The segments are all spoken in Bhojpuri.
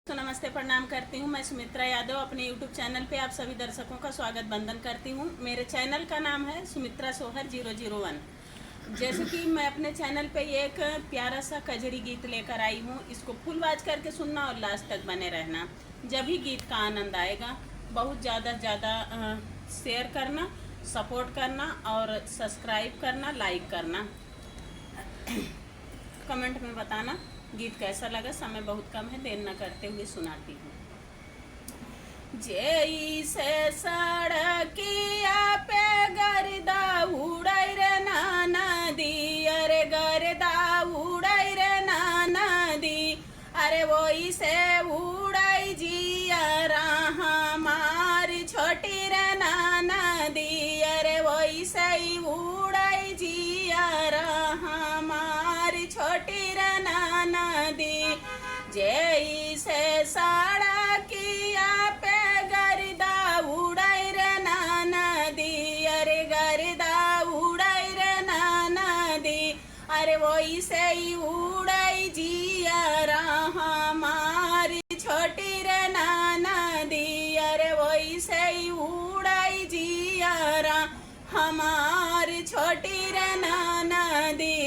तो नमस्ते, प्रणाम करती हूँ। मैं सुमित्रा यादव अपने YouTube चैनल पे आप सभी दर्शकों का स्वागत बंदन करती हूँ। मेरे चैनल का नाम है सुमित्रा सोहर 001। जैसे कि मैं अपने चैनल पे एक प्यारा सा कजरी गीत लेकर आई हूँ। इसको फुल आवाज करके सुनना और लास्ट तक बने रहना, जब ही गीत का आनंद आएगा। बहुत ज़्यादा शेयर करना, सपोर्ट करना और सब्सक्राइब करना, लाइक करना। कमेंट में बताना गीत कैसा लगा। समय बहुत कम है, देर न करते हुए सुनाती हूँ। जैसे सड़किया पे गर्दा उड़ै रे नाना दी, अरे गर्दा उड़ै रे नाना दी, अरे वही से उड़ै जिया हमारी छोटी रे नाना दी, अरे वही से उड़ै जिया हमारी छोटी रे नाना दी। जैसे सड़किया पे गर्दा उड़ै रे नाना दी, अरे गर्दा उड़ै रे नाना दी, अरे वही से उड़ै जिया हमारी छोटी रे नाना दी, अरे वही से उड़ै जिया हमारी छोटी रे नाना दी।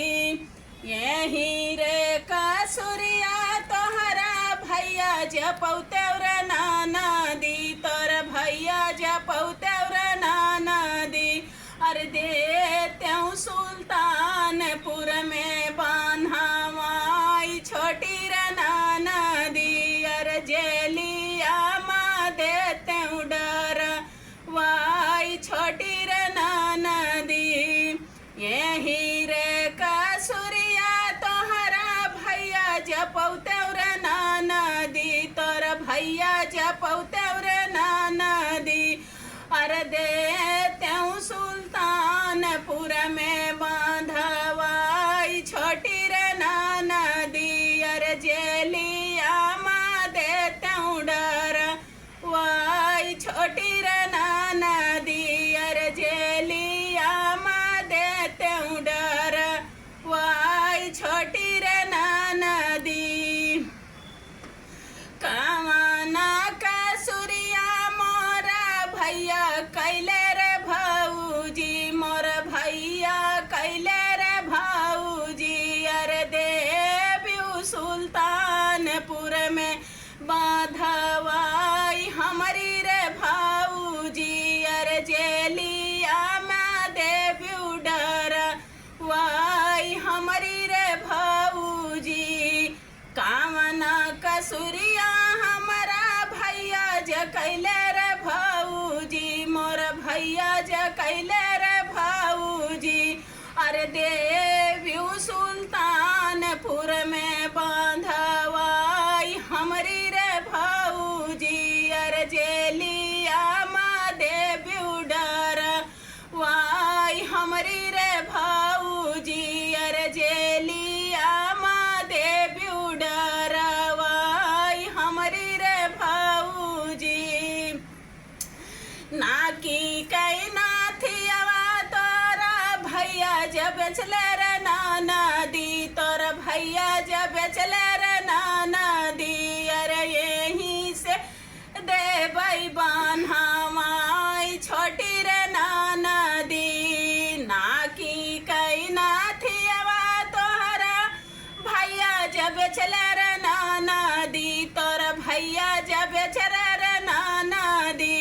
यही रे कसुरिया तोहरा भैया जपौते रे नाना दी, तोर भैया जपौते रे नाना दी, अरे देत्यूं सुल्तानपुर में बान्हावाई छोटी रे नाना दी, अरे जेलिया माँ देत्यूं डर वाई छोटी रे नाना दी। यही रे कसुरिया तोहरा भैया जपौते रे नाना दी, तोर भैया जपौते रे नाना दी, अरे देत्यूं सुल्तानपुर में बांधवाई छोटी रे नाना दी, अरे जेलिया माँ देत्यूं डर वाई छोटी रे नाना दी, अरे जेलिया माँ देत्यूं डर वाई छोटी रे नाना दी। कामना कसुरिया मोरा भैया कैले रे भाऊजी, मोर भैया कैले रे भाऊजी, अरे देव्यू सुल्तानपुर में बांधवाई हमारी रे भाऊजी, अरे जेलिया में देव्यू डर वाई हमारी रे भाऊजी। कामना कसुरिया हमारा भैया ज कैले रे भाऊजी, मोर भैया ज कैले रे भाऊजी, अरे देव्यू सुल्तानपुर में बांधवाई हमारी रे भाऊजी, अरे जेलिया माँ देव्यू डर वाई हमारी रे भाऊजी, अरे जेलिया माँ देव्यू डर वाई हमारी रे भाऊजी। नाकी कई नाथियावा तोरा भैया जब चले रे नाना दी, तोर भैया जब चले रे नाना दी, अरे यहीं से देवई बान्हावाई छोटी रे नाना दी। नाकी कई नाथियावा तोहरा भैया जब चले रे नाना दी, तोर भैया जब चले रे नाना दी,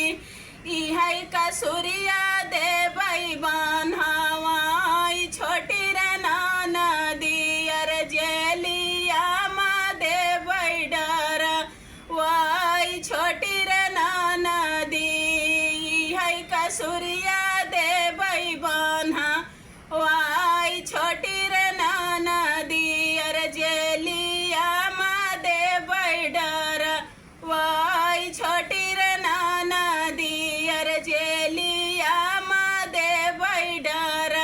इहै कसुरिया देवई बान्हावाई छोटी रे नाना दी, अरे जेलिया माँ देवई डर वाई छोटी रे नाना दी। इहै कसुरिया देवई बान्हा वाई छोटी रे नाना दी, अरे जेलिया माँ देवई डर वाई छोटी रे नाना दी, अरे जेलिया माँ देवई डर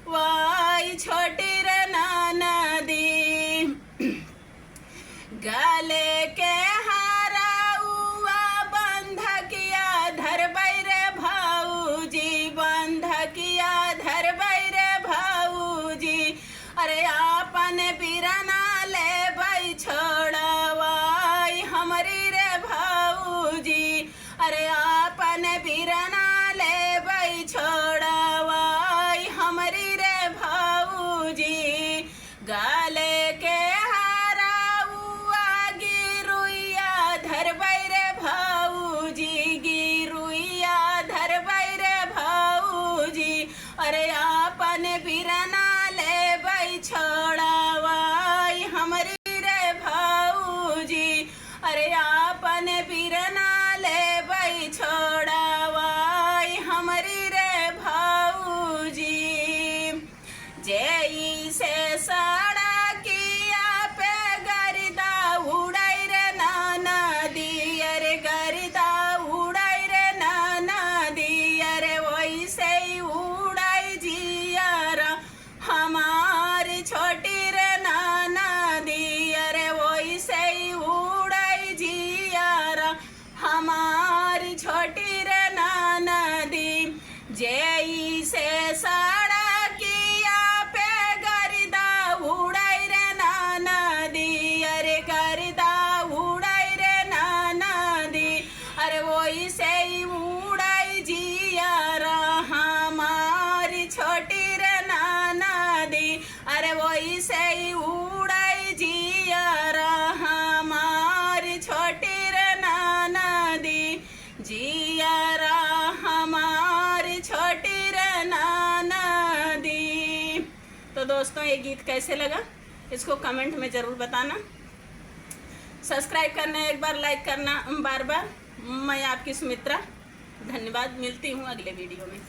वाई छोटी रे नाना दी। गले के हारा हुआ बंध किया धरबै रे भाऊजी, बंध किया धरबै रे भाऊजी, अरे आपन बिरना ले छोड़वाई बिरना ले बई छोड़वाई हमरी रे भाऊजी गाले के हाराउआ गिरुइया धरबई रे भाऊजी गिरुइया धरबई रे भाऊजी अरे आपन बिरना ले बई छोड़वाई हमरी रे भाऊजी अरे आपन बिरना ले बई छोड़वाई हमरी रे भाऊजी जेई से सड़किया पे गरिदा उड़ई रे नदी अरे गरिदा उड़ई रे नदी अरे वैसे ही उड़ई जियारा हमारी छोटी रे नदी अरे वैसे ही उड़ई जियारा हमारी छोटी रे नदी जेई से सड़किया पे गरिदा उड़ई रे नदी अरे गरिदा उड़ई रे नदी अरे वैसे ही उड़ई जियारा हमारी छोटी रे नदी अरे वैसे ही उड़ई जियारा हमारी छोटी रे नदी जियारा हमारी छोटी रे नदी। तो दोस्तों ये गीत कैसे लगा इसको कमेंट में ज़रूर बताना। सब्सक्राइब करना, एक बार लाइक करना बार बार। मैं आपकी सुमित्रा, धन्यवाद। मिलती हूँ अगले वीडियो में।